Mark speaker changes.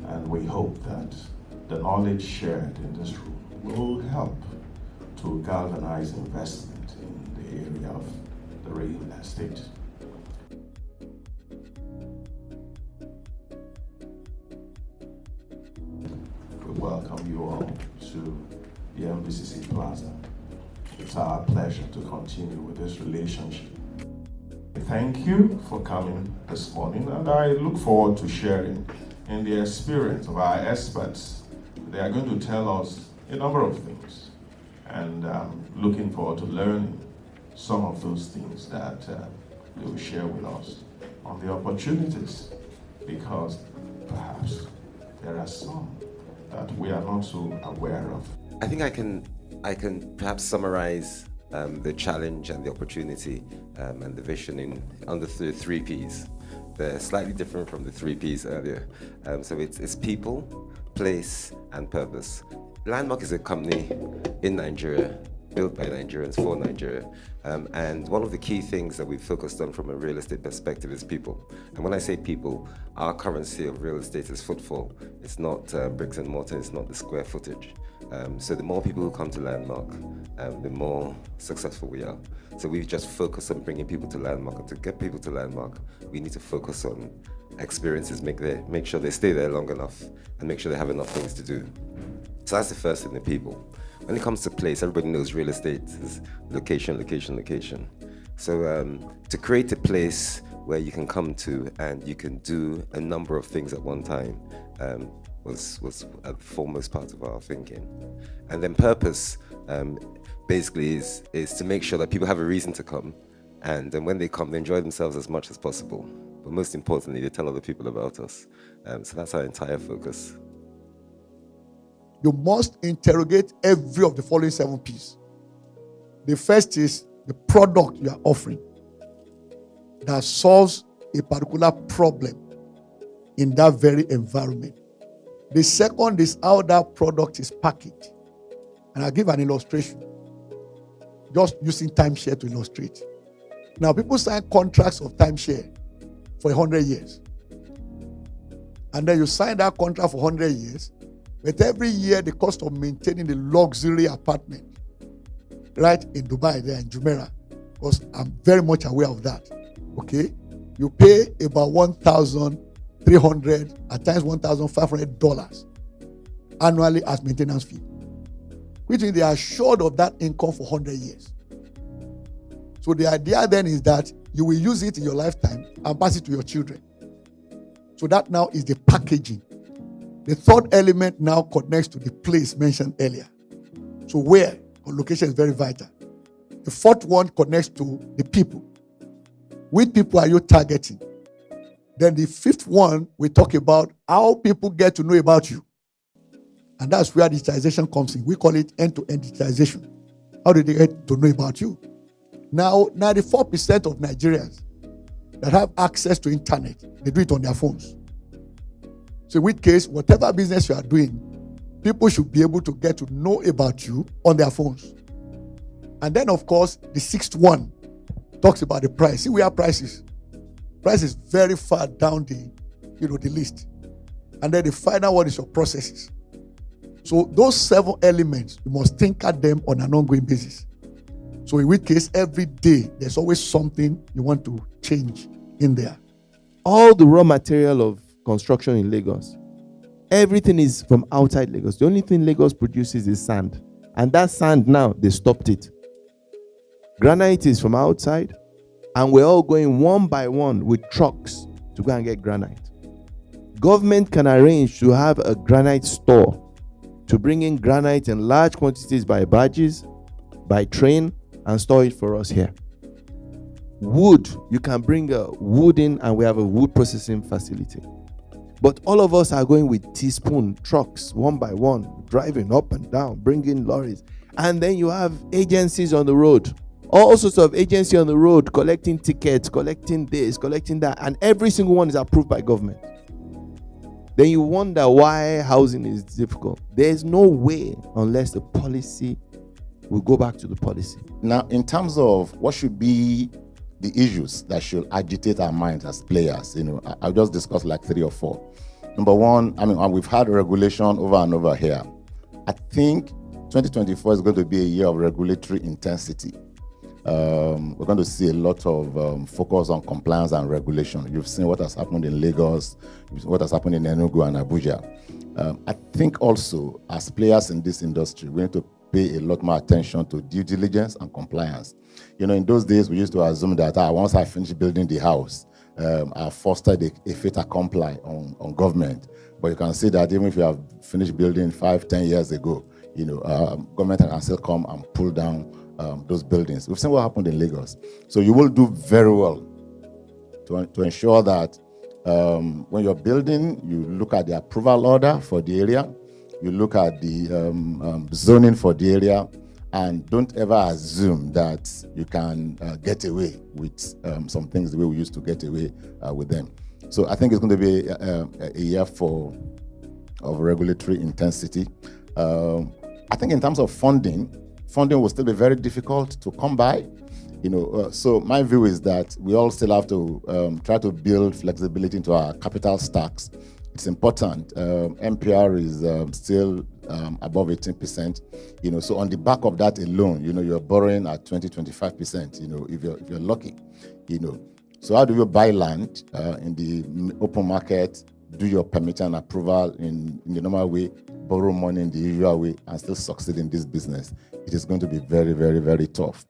Speaker 1: And we hope that the knowledge shared in this room will help to galvanize investment in the area of the real estate. We welcome you all to the NBCC Plaza. It's our pleasure to continue with this relationship. Thank you for coming this morning, and I look forward to sharing in the experience of our experts. They are going to tell us a number of things, and I'm looking forward to learning some of those things that they will share with us on the opportunities, because perhaps there are some that we are not so aware of.
Speaker 2: I think I can perhaps summarize the challenge and the opportunity and the vision under the 3 Ps. They're slightly different from the 3 Ps earlier. So it's people, place, and purpose. Landmark is a company in Nigeria, built by Nigerians for Nigeria. And one of the key things that we've focused on from a real estate perspective is people. And when I say people, our currency of real estate is footfall. It's not bricks and mortar, it's not the square footage. So the more people who come to Landmark, the more successful we are. So we've just focused on bringing people to Landmark, and to get people to Landmark, we need to focus on experiences, make sure they stay there long enough, and make sure they have enough things to do. So that's the first thing, the people. When it comes to place, everybody knows real estate is location, location, location. So to create a place where you can come to and you can do a number of things at one time was a foremost part of our thinking. And then purpose basically is to make sure that people have a reason to come, and then when they come, they enjoy themselves as much as possible. But most importantly, they tell other people about us. So that's our entire focus.
Speaker 3: You must interrogate every of the following 7 Ps. The first is the product you are offering that solves a particular problem in that very environment. The second is how that product is packaged. And I'll give an illustration, just using timeshare to illustrate. Now, people sign contracts of timeshare for 100 years. And then you sign that contract for 100 years, but every year the cost of maintaining the luxury apartment, right, in Dubai, there in Jumeirah, because I'm very much aware of that, okay? You pay about $1,300, at times $1,500 annually as maintenance fee, which means they are assured of that income for 100 years. So the idea then is that you will use it in your lifetime and pass it to your children. So that now is the packaging. The third element now connects to the place mentioned earlier. So where, or location is very vital. The fourth one connects to the people. Which people are you targeting? Then the fifth one, we talk about how people get to know about you. And that's where digitization comes in. We call it end-to-end digitization. How do they get to know about you? Now, 94% of Nigerians that have access to internet, they do it on their phones. So in which case, whatever business you are doing, people should be able to get to know about you on their phones. And then, of course, the sixth one talks about the price. See, we have prices. Price is very far down the list. And then the final one is your processes. So those 7 elements, you must think at them on an ongoing basis. So in which case, every day, there's always something you want to change in there.
Speaker 4: All the raw material of construction in Lagos, everything is from outside Lagos. The only thing Lagos produces is sand. And that sand now, they stopped it. Granite is from outside, and we're all going one by one with trucks to go and get granite. Government can arrange to have a granite store to bring in granite in large quantities by barges, by train, and store it for us here. Wood, you can bring a wood in, and we have a wood processing facility. But all of us are going with teaspoon trucks, one by one, driving up and down, bringing lorries. And then you have agencies on the road, all sorts of agencies on the road, collecting tickets, collecting this, collecting that, and every single one is approved by government. Then you wonder why housing is difficult. There's no way unless the policy will go back to the policy.
Speaker 5: Now, in terms of what should be the issues that should agitate our minds as players, I'll just discuss like 3 or 4. Number one, I mean, we've had regulation over and over here. I think 2024 is going to be a year of regulatory intensity. We're going to see a lot of focus on compliance and regulation. You've seen what has happened in Lagos, you've seen what has happened in Enugu and Abuja. I think also, as players in this industry, we need to pay a lot more attention to due diligence and compliance. You know, in those days, we used to assume that once I finish building the house, I fostered a fait accompli on government. But you can see that even if you have finished building 5-10 years ago, you know, government can still come and pull down those buildings. We've seen what happened in Lagos. So you will do very well to ensure that when you're building, you look at the approval order for the area, you look at the zoning for the area, and don't ever assume that you can get away with some things the way we used to get away with them. So I think it's going to be a year of regulatory intensity. I think in terms of funding will still be very difficult to come by. You know, so my view is that we all still have to try to build flexibility into our capital stacks. It's important. MPR is still above 18%. You know, so on the back of that alone, you know, you're borrowing at 20-25%. You know, if you're lucky. You know, so how do you buy land in the open market? Do your permission and approval in the normal way, borrow money in the usual way, and still succeed in this business? It is going to be very, very, very tough.